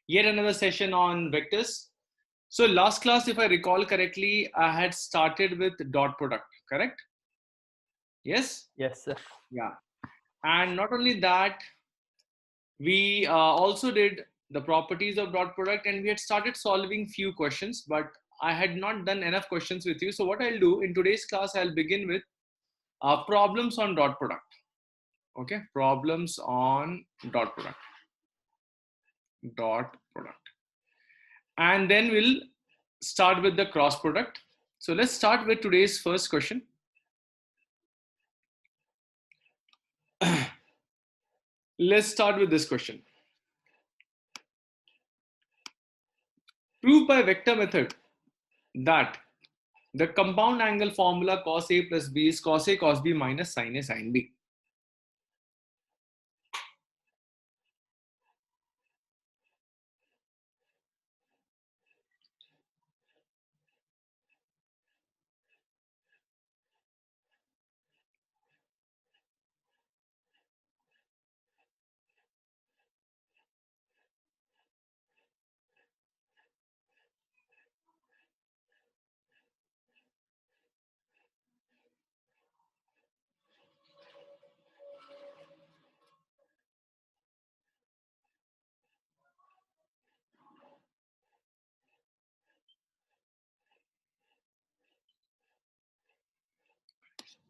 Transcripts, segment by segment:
Yet another session on vectors. So last class, if I recall correctly, I had started with dot product, correct? Yes? Yes, sir. Yeah. And not only that, we also did the properties of dot product, and we had started solving few questions, but I had not done enough questions with you. So what I'll do in today's class, I'll begin with problems on dot product. Okay, problems on dot product. And then we'll start with the cross product. So let's start with today's first question. Let's start with this question. Prove by vector method that the compound angle formula cos A plus B is cos A cos B minus sin A sin B.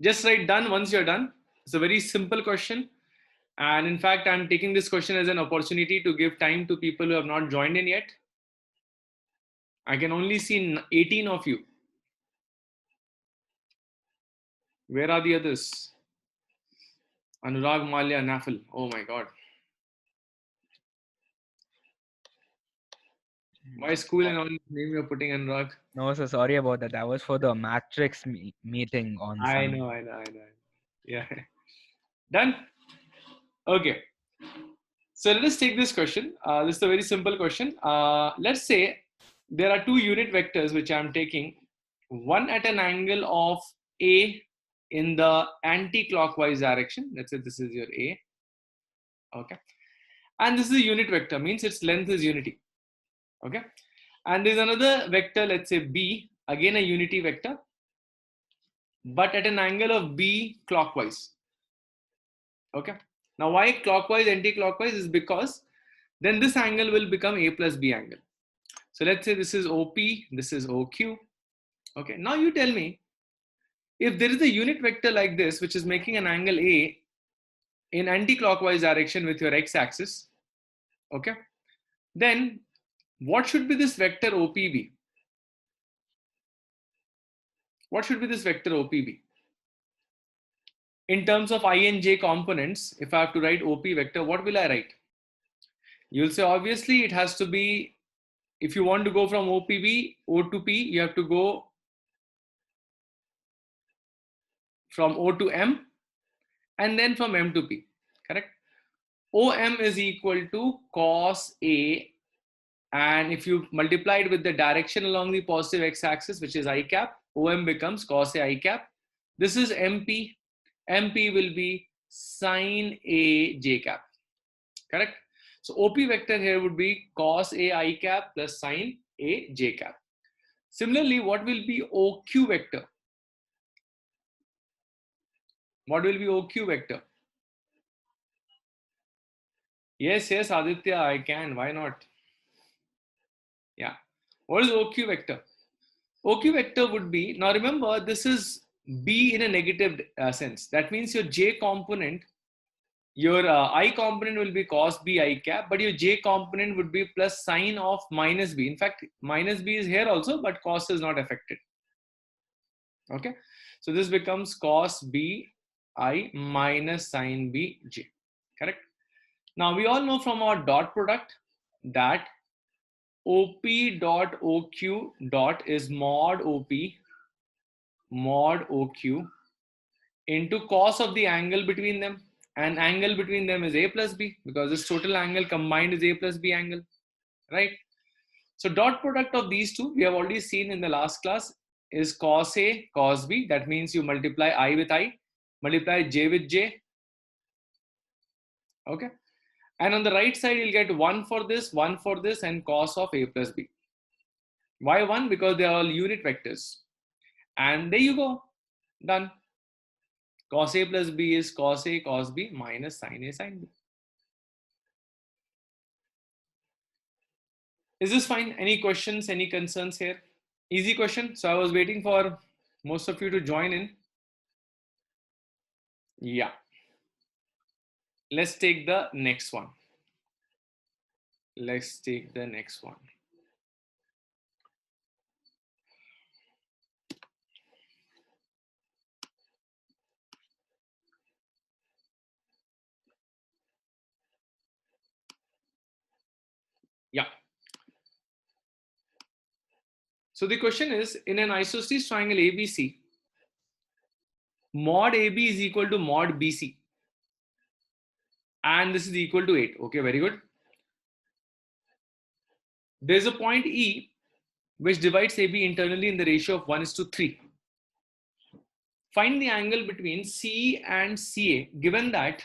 Just write done once you're done. It's a very simple question. And in fact, I'm taking this question as an opportunity to give time to people who have not joined in yet. I can only see 18 of you. Where are the others? Anurag, Malya, Nafil. Oh my God. Why school and all name you're putting, Anurag? No, so sorry about that. That was for the matrix meeting on Sunday. I know. Yeah. Done? Okay. So let us take this question. This is a very simple question. Let's say there are two unit vectors which I'm taking. One at an angle of A in the anti-clockwise direction. Let's say this is your A. Okay. And this is a unit vector, means its length is unity. Okay. And there's another vector, let's say B, again a unity vector, but at an angle of B clockwise. Okay. Now why clockwise, anti-clockwise is because then this angle will become A plus B angle. So let's say this is OP, this is OQ. Okay. Now you tell me, if there is a unit vector like this, which is making an angle A in anti-clockwise direction with your x-axis, okay, then what should be this vector OPB? What should be this vector OPB? In terms of I and J components, if I have to write OP vector, what will I write? You'll say, obviously, it has to be, if you want to go from OPB, O to P, you have to go from O to M, and then from M to P, correct? OM is equal to cos A, and if you multiply it with the direction along the positive x-axis, which is I cap, OM becomes cos A I cap. This is MP. MP will be sin A J cap, correct? So OP vector here would be cos A I cap plus sin A J cap. Similarly, what will be OQ vector? What will be OQ vector? Yes, Aditya, I can. Why not? Yeah. What is OQ vector? OQ vector would be, now remember, this is B in a negative sense. That means your J component, your I component will be cos B I cap, but your J component would be plus sine of minus B. In fact, minus B is here also, but cos is not affected. Okay. So this becomes cos B I minus sine B J. Correct. Now we all know from our dot product that OP dot OQ dot is mod OP mod OQ into cos of the angle between them, and angle between them is A plus B, because this total angle combined is A plus B angle, right? So dot product of these two, we have already seen in the last class, is cos A cos B. That means you multiply I with I, multiply J with J. Okay. And on the right side, you'll get 1 for this, 1 for this, and cos of a plus b. Why 1? Because they are all unit vectors. And there you go. Done. Cos a plus b is cos a cos b minus sin a sin b. Is this fine? Any questions, any concerns here? Easy question. So I was waiting for most of you to join in. Yeah. Let's take the next one. Let's take the next one. Yeah. So the question is, in an isosceles triangle ABC, mod AB is equal to mod BC. And this is equal to 8. Okay, very good. There's a point E which divides AB internally in the ratio of 1:3. Find the angle between CE and CA given that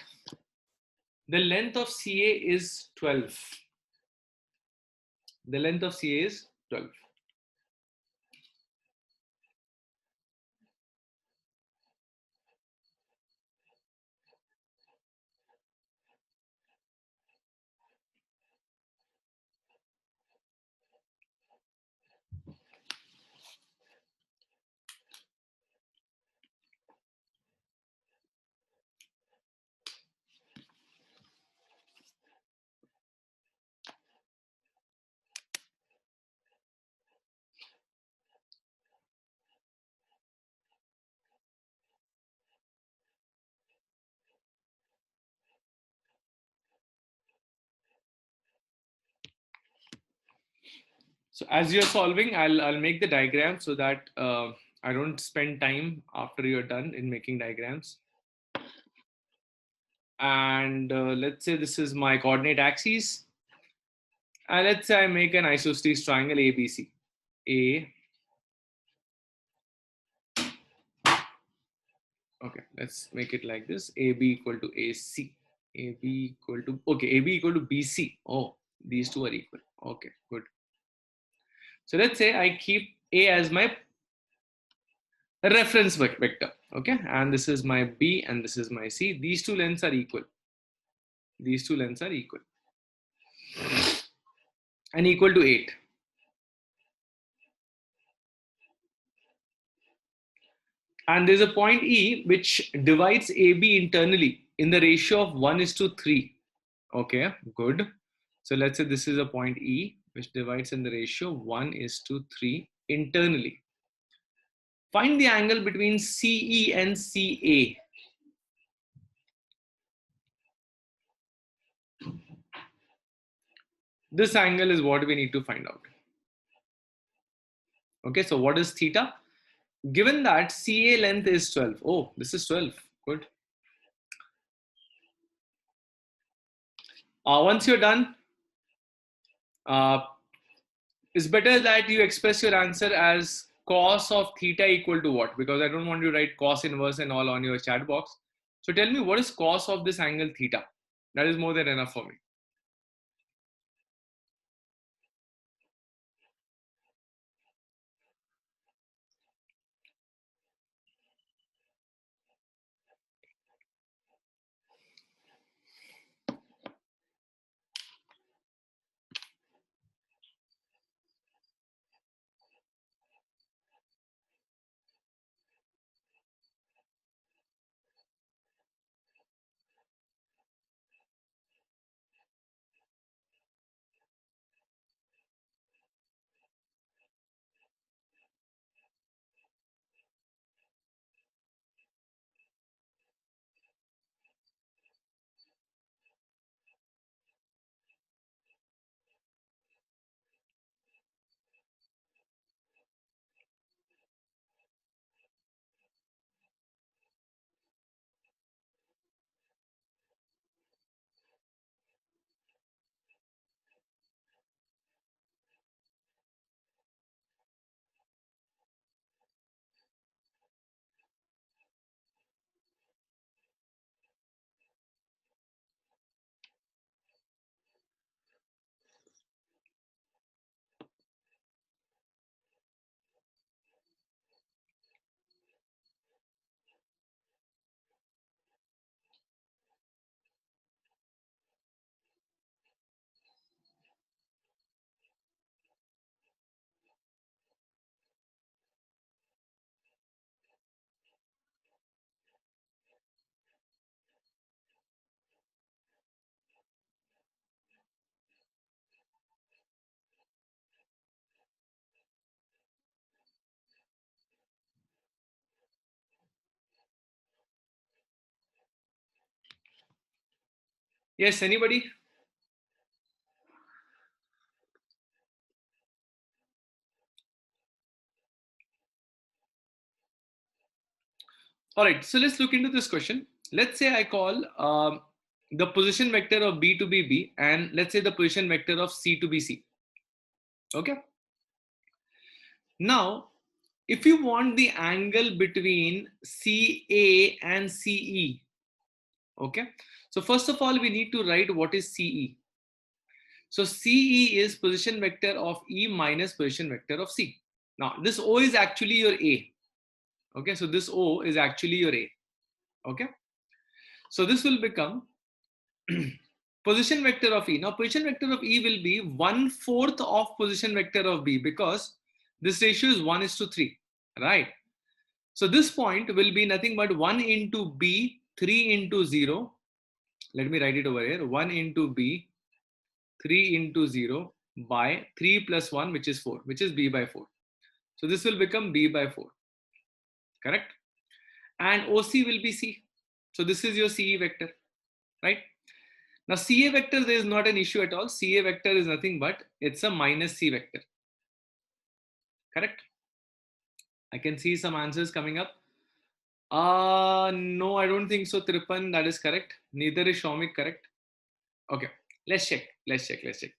the length of CA is 12. The length of CA is 12. So as you're solving, I'll make the diagram so that I don't spend time after you're done in making diagrams. And let's say this is my coordinate axis. And let's say I make an isosceles triangle ABC. Okay, let's make it like this. AB equal to AC. AB equal to, okay, AB equal to BC. Oh, these two are equal. Okay, good. So let's say I keep A as my reference vector. Okay, and this is my B and this is my C. These two lengths are equal. These two lengths are equal. And equal to 8. And there's a point E which divides AB internally in the ratio of 1:3. Okay, good. So let's say this is a point E which divides in the ratio 1:3 internally. Find the angle between CE and CA. This angle is what we need to find out. Okay, so what is theta? Given that CA length is 12. Oh, this is 12. Good. Once you're done, it's better that you express your answer as cos of theta equal to what? Because I don't want you to write cos inverse and all on your chat box. So tell me, what is cos of this angle theta? That is more than enough for me. Yes, anybody? All right, so let's look into this question. Let's say I call the position vector of B to be B, and let's say the position vector of C to be C. Okay. Now, if you want the angle between CA and CE, okay. So first of all, we need to write what is CE. So CE is position vector of E minus position vector of C. Now, this O is actually your A. Okay, so this O is actually your A. Okay. So this will become position vector of E. Now, position vector of E will be 1/4 of position vector of B, because this ratio is 1:3, right? So this point will be nothing but 1 into B, 3 into 0. Let me write it over here. 1 into B, 3 into 0 by 3 plus 1, which is 4, which is B by 4. So this will become B by 4. Correct? And OC will be C. So this is your CE vector, right? Now CA vector, there is not an issue at all. CA vector is nothing but it's a minus C vector. Correct? I can see some answers coming up. No, I don't think so, Tripan. That is correct. Neither is Shomik correct. Okay, let's check.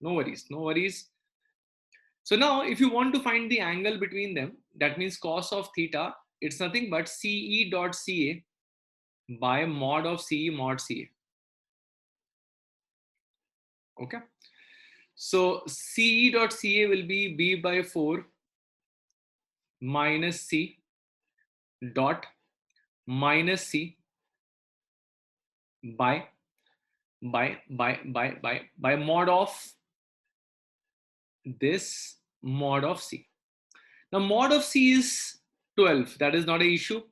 No worries, no worries. So now if you want to find the angle between them, that means cos of theta, it's nothing but CE dot CA by mod of CE mod CA. Okay. So CE dot CA will be B by 4 minus C dot minus C by mod of this mod of C. Now mod of C is 12. That is not an issue.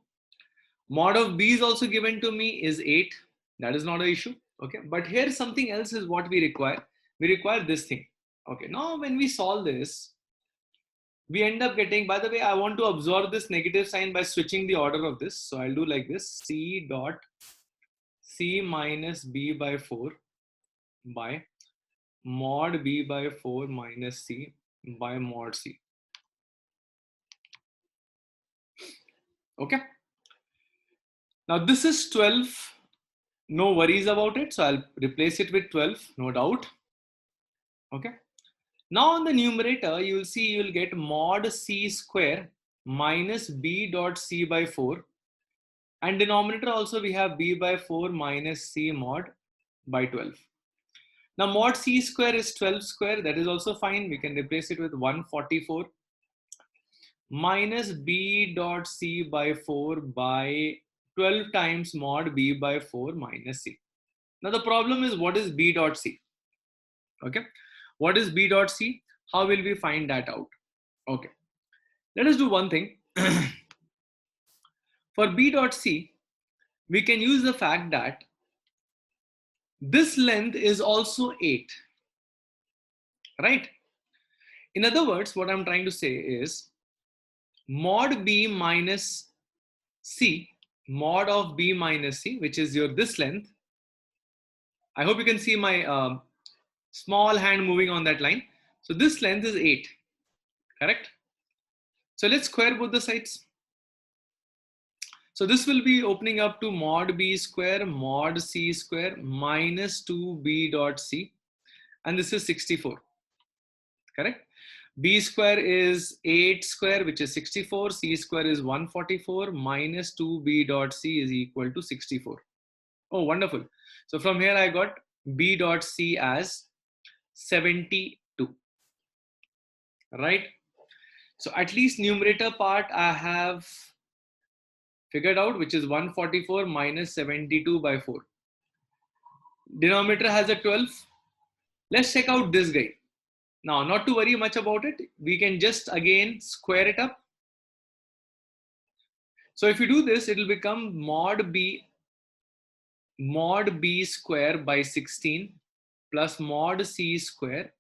Mod of B is also given to me is 8. That is not an issue. Okay. But here something else is what we require. We require this thing. Okay. Now when we solve this, we end up getting, by the way, I want to absorb this negative sign by switching the order of this. So I'll do like this: C dot C minus B by 4 by mod B by 4 minus C by mod C. Okay. Now this is 12. No worries about it. So I'll replace it with 12, no doubt. Okay. Now on the numerator, you will see you will get mod C square minus B dot C by 4. And denominator also we have B by 4 minus C mod by 12. Now mod C square is 12 square. That is also fine. We can replace it with 144 minus B dot C by 4 by 12 times mod B by 4 minus C. Now the problem is, what is B dot C? Okay. What is B dot C? How will we find that out? Okay. Let us do one thing. For B dot C, we can use the fact that this length is also 8. Right? In other words, what I'm trying to say is mod B minus C, mod of B minus C, which is your this length. I hope you can see my small hand moving on that line. So this length is 8. Correct? So let's square both the sides. So this will be opening up to mod B square mod C square minus 2B dot C. And this is 64. Correct? B square is 8 square, which is 64. C square is 144 minus 2B dot C is equal to 64. Oh, wonderful. So from here I got B dot C as 72. Right? So at least numerator part I have figured out, which is 144 minus 72 by 4. Denominator has a 12. Let's check out this guy. Now, not to worry much about it. We can just again square it up. So if you do this, it will become mod B square by 16 plus mod C square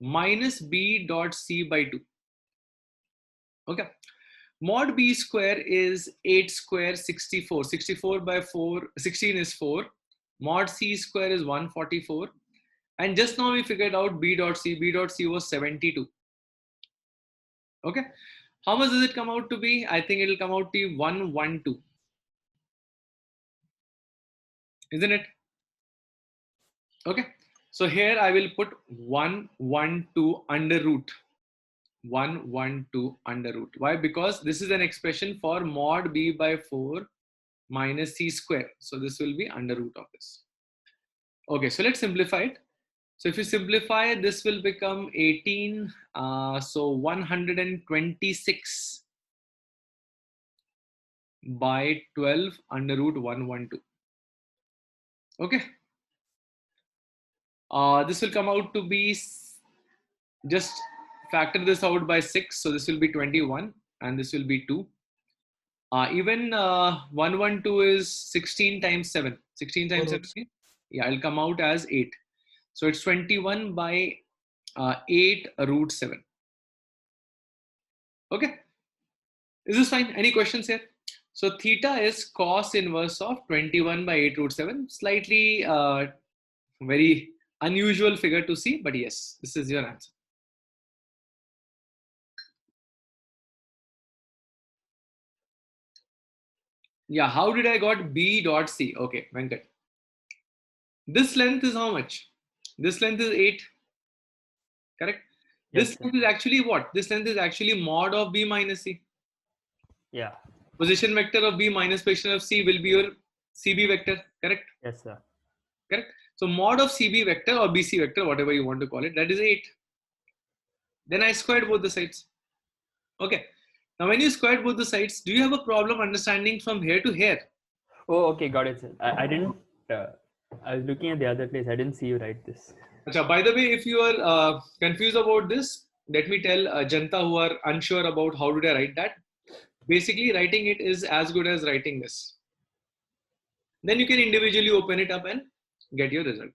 minus B dot C by 2. Okay. Mod B square is 8 square, 64. 64 by 4, 16 is 4. Mod C square is 144. And just now we figured out B dot C. B dot C was 72. Okay. How much does it come out to be? I think it will come out to be 112. Isn't it? Okay. So here I will put 112 under root. 112 under root. Why? Because this is an expression for mod B by 4 minus C square. So this will be under root of this. Okay, so let's simplify it. So if you simplify, this will become 18. So 126 by 12 under root 112. Okay. This will come out to be, just factor this out by 6. So this will be 21 and this will be 2. Even 112 is 16 times 7. 16 times 7. Yeah, it'll come out as 8. So it's 21 by 8 root 7. Okay. Is this fine? Any questions here? So theta is cos inverse of 21 by 8 root 7. Slightly very unusual figure to see, but yes, this is your answer. Yeah, how did I got B dot C? Okay, Venkat. This length is how much? This length is 8. Correct? Yes, this length is actually what? This length is actually mod of B minus C. Yeah. Position vector of B minus position of C will be your CB vector. Correct? Yes, sir. Correct? So mod of CB vector or BC vector, whatever you want to call it, that is 8. Then I squared both the sides. Okay. Now when you squared both the sides, do you have a problem understanding from here to here? Oh, okay, got it, sir. I didn't. I was looking at the other place. I didn't see you write this. Achha, by the way, if you are confused about this, let me tell Janta who are unsure about how did I write that. Basically, writing it is as good as writing this. Then you can individually open it up and get your result.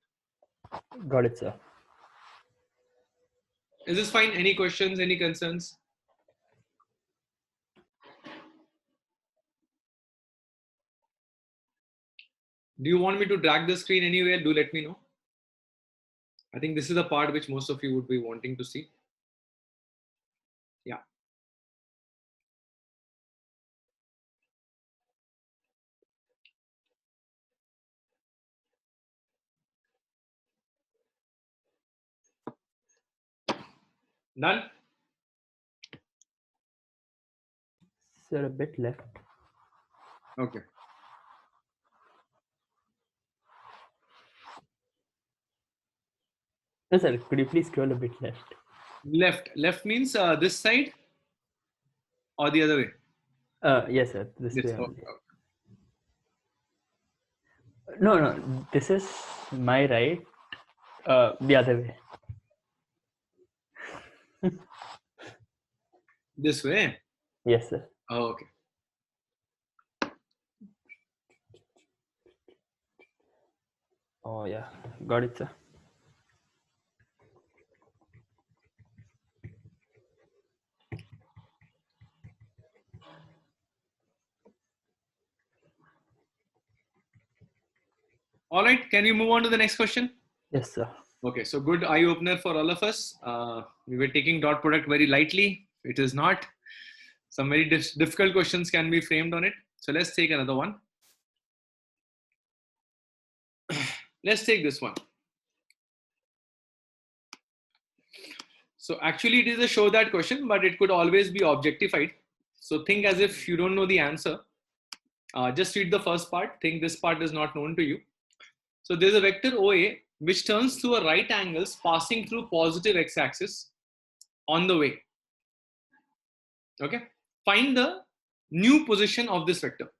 Got it, sir. Is this fine? Any questions? Any concerns? Do you want me to drag the screen anywhere? Do let me know. I think this is the part which most of you would be wanting to see. Yeah. Done? Sir, a bit left. Okay. No, sir, could you please scroll a bit left? Left. Left means this side or the other way? Yes, sir. This way Okay. only. No, this is my right. The other way. This way? Yes, sir. Oh, okay. Oh, yeah. Got it, sir. All right. Can we move on to the next question? Yes, sir. Okay. So good eye opener for all of us. We were taking dot product very lightly. It is not. Some very difficult questions can be framed on it. So let's take another one. Let's take this one. So actually it is a show that question, but it could always be objectified. So think as if you don't know the answer. Just read the first part. Think this part is not known to you. So there's a vector OA which turns through a right angles passing through positive x-axis on the way. Okay. Find the new position of this vector.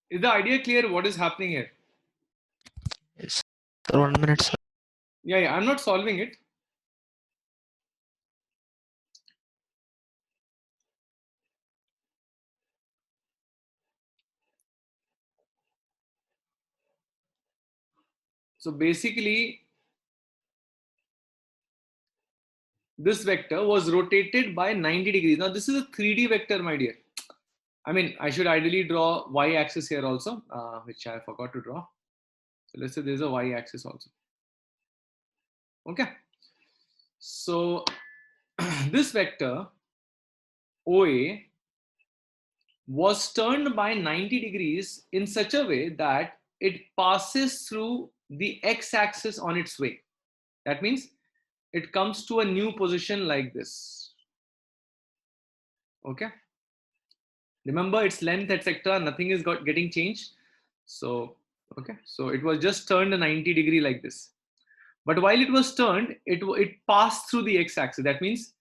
Is the idea clear what is happening here? Yes. Sir, 1 minute, sir. Yeah, I'm not solving it. So basically, this vector was rotated by 90 degrees. Now this is a 3D vector, my dear. I mean, I should ideally draw y-axis here also, which I forgot to draw. So let's say there's a y-axis also. Okay. So this vector OA was turned by 90 degrees in such a way that it passes through the x-axis on its way. That means it comes to a new position like this. Okay. Remember its length, etc. Nothing is getting changed. So, okay. So it was just turned a 90 degree like this. But while it was turned, it passed through the x-axis. That means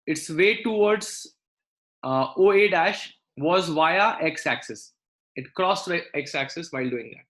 its way towards OA dash was via x-axis. It crossed x-axis while doing that.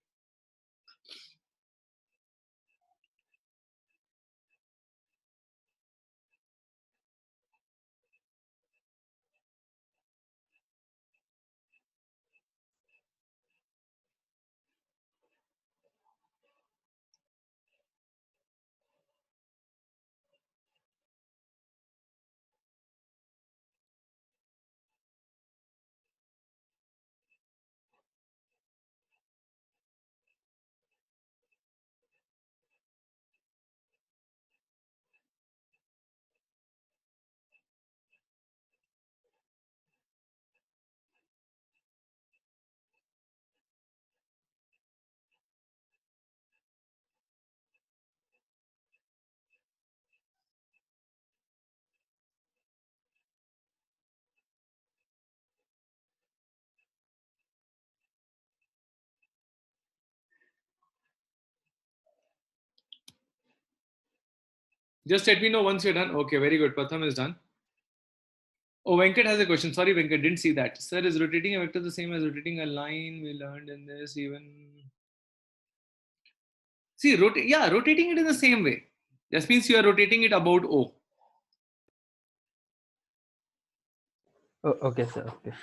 Just let me know once you're done. Okay, very good. Pratham is done. Oh, Venkat has a question. Sorry, Venkat, didn't see that. Sir, is rotating a vector the same as rotating a line? We learned in this even. See, rotating it in the same way. That means you are rotating it about O. Oh, okay, sir. Okay.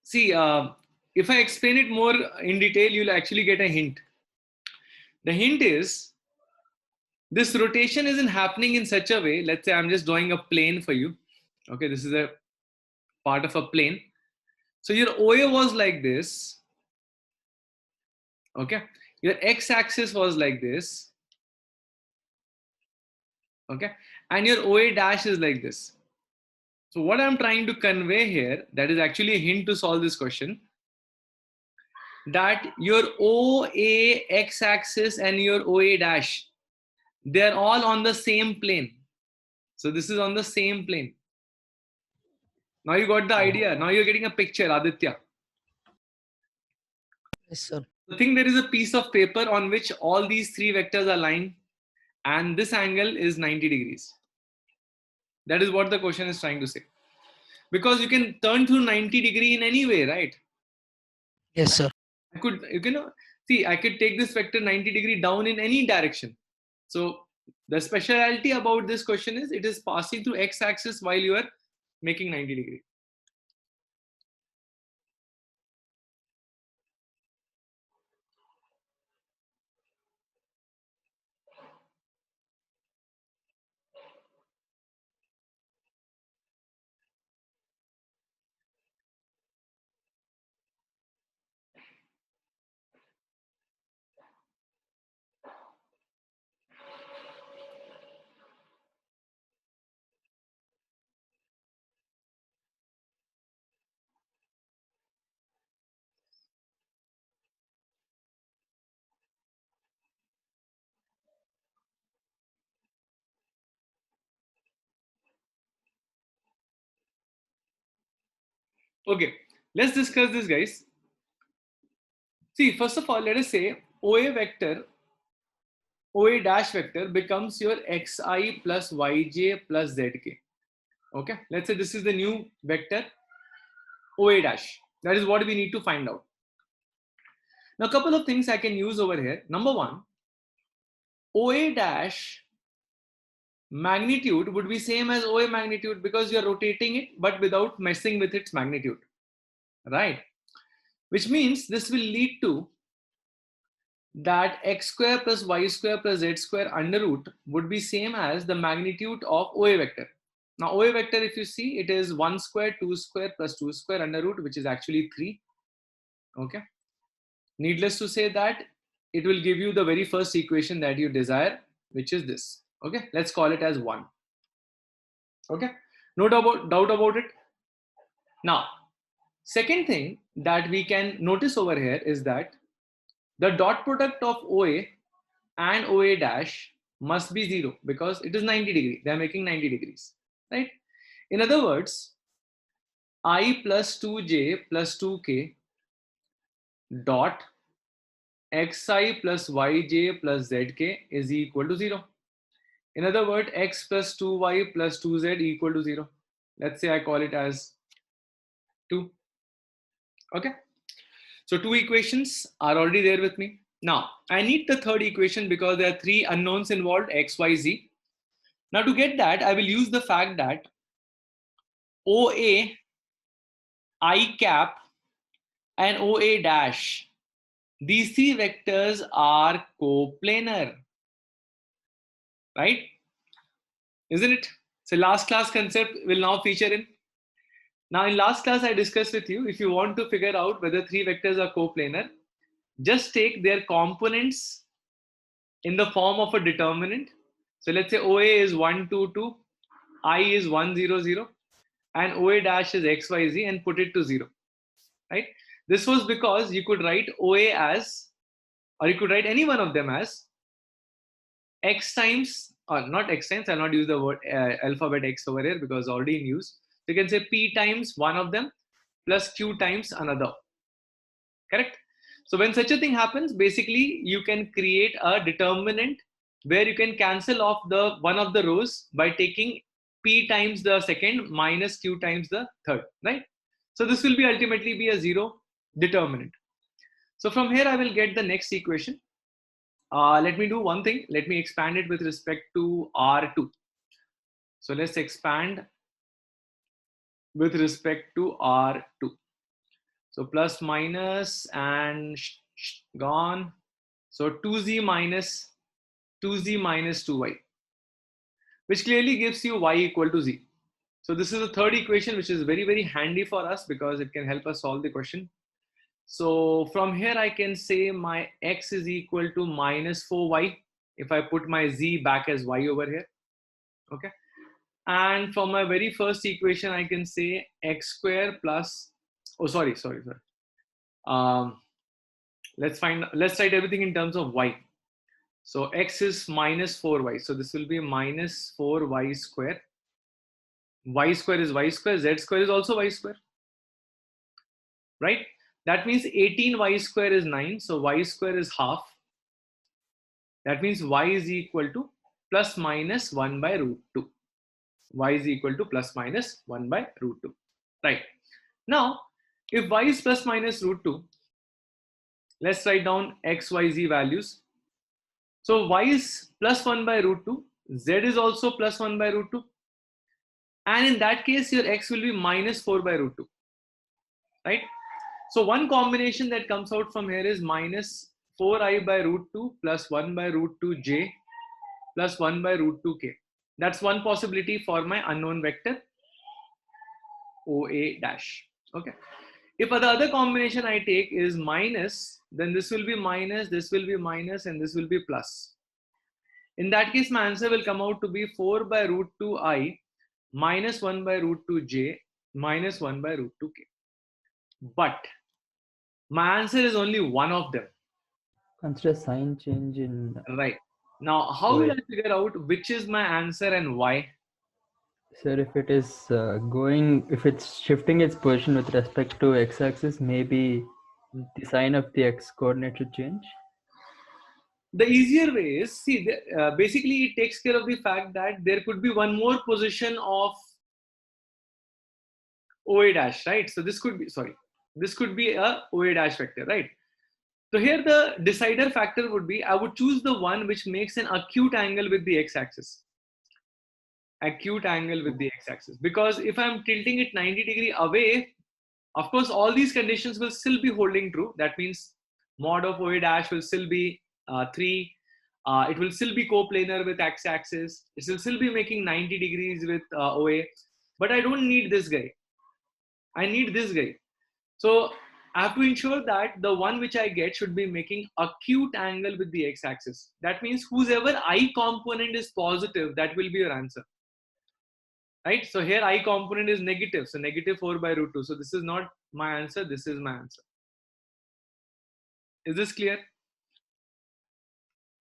See, if I explain it more in detail, you'll actually get a hint. The hint is this rotation isn't happening in such a way. Let's say I'm just drawing a plane for you. Okay, this is a part of a plane. So your OA was like this. Okay, your x-axis was like this. Okay, and your OA dash is like this. So what I'm trying to convey here, that is actually a hint to solve this question, that your OA x-axis and your OA dash, they're all on the same plane. So this is on the same plane. Now you got the idea. Now you're getting a picture, Aditya. Yes, sir. So think there is a piece of paper on which all these three vectors are lying, and this angle is 90 degrees. That is what the question is trying to say. Because you can turn through 90 degree in any way, right? Yes, sir. I could take this vector 90 degree down in any direction. So the speciality about this question is it is passing through x-axis while you are making 90 degree. Okay, let's discuss this, guys. See, first of all, let us say OA dash vector becomes your xi plus yj plus zk. Okay, let's say this is the new vector OA dash. That is what we need to find out. Now, a couple of things I can use over here. Number one, OA dash magnitude would be same as OA magnitude because you are rotating it but without messing with its magnitude, right? Which means this will lead to that x square plus y square plus z square under root would be same as the magnitude of OA vector. Now OA vector, if you see, it is 1 square 2 square plus 2 square under root, which is actually 3. Okay, needless to say that it will give you the very first equation that you desire, which is this. Okay, let's call it as 1. Okay, no doubt about it. Now, second thing that we can notice over here is that the dot product of OA and OA dash must be 0 because it is 90 degrees. They are making 90 degrees, right? In other words, I plus 2j plus 2k dot xi plus yj plus zk is equal to 0. In other words, x plus 2y plus 2z equal to 0. Let's say I call it as 2. Okay. So 2 equations are already there with me. Now, I need the third equation because there are 3 unknowns involved, x, y, z. Now, to get that, I will use the fact that OA, I cap, and OA dash, these 3 vectors are coplanar, right? Isn't it? So last class concept will now feature in. Now in last class I discussed with you, if you want to figure out whether 3 vectors are coplanar, just take their components in the form of a determinant. So let's say OA is 1, 2, 2, I is 1, 0, 0, and OA dash is x, y, z, and put it to 0, right? This was because you could write OA as, or you could write any one of them as x times, or not x times, I'll not use the word alphabet x over here because already in use. So you can say p times one of them plus q times another, correct? So when such a thing happens, basically you can create a determinant where you can cancel off the one of the rows by taking p times the second minus q times the third, right? So this will be ultimately be a 0 determinant. So from here I will get the next equation. Let me do one thing. Let me expand it with respect to R2. So let's expand with respect to R2. So plus minus and gone. So 2z minus 2y, which clearly gives you y equal to z. So this is the third equation, which is very, very handy for us because it can help us solve the question. So from here, I can say my x is equal to minus 4y if I put my z back as y over here. Okay. And for my very first equation, I can say x square plus, oh, sorry. Let's write everything in terms of y. So x is minus 4y. So this will be minus 4y square. Y square is y square. Z square is also y square. Right? That means 18y square is 9. So y square is half. That means y is equal to plus minus 1 by root 2. Y is equal to plus minus 1 by root 2. Right. Now, if y is plus minus root 2, let's write down x, y, z values. So y is plus 1 by root 2. Z is also plus 1 by root 2. And in that case, your x will be minus 4 by root 2. Right. So one combination that comes out from here is minus 4i by root 2 plus 1 by root 2j plus 1 by root 2k. That's one possibility for my unknown vector OA dash. Okay. If the other combination I take is minus, then this will be minus, this will be minus, and this will be plus. In that case, my answer will come out to be 4 by root 2i minus 1 by root 2j minus 1 by root 2k. But my answer is only one of them. Consider sign change in. Right. Now, how will I figure out which is my answer and why? Sir, if it is if it's shifting its position with respect to x-axis, maybe the sign of the x coordinate should change. The easier way is, see, basically it takes care of the fact that there could be one more position of OA dash, right? So this could be, this could be a OA dash vector, right? So here the decider factor would be, I would choose the one which makes an acute angle with the x-axis. Acute angle with the x-axis. Because if I'm tilting it 90° away, of course, all these conditions will still be holding true. That means mod of OA dash will still be 3. It will still be coplanar with x-axis. It will still be making 90° with OA. But I don't need this guy. I need this guy. So I have to ensure that the one which I get should be making acute angle with the x-axis. That means whosever I component is positive, that will be your answer. Right? So here I component is negative. So negative 4/√2. So this is not my answer. This is my answer. Is this clear?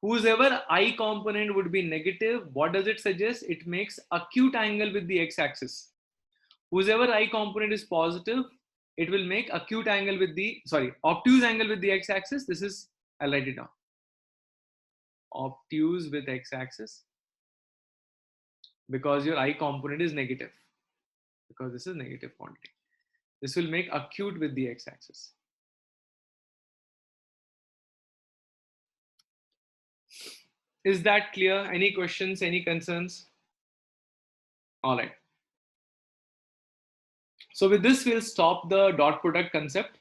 Whosever I component would be negative, what does it suggest? It makes acute angle with the x-axis. Whosever I component is positive, it will make acute angle with the, obtuse angle with the x-axis. This is, I'll write it down. Obtuse with x-axis. Because your I component is negative. Because this is negative quantity. This will make acute with the x-axis. Is that clear? Any questions, any concerns? All right. So with this, we'll stop the dot product concept.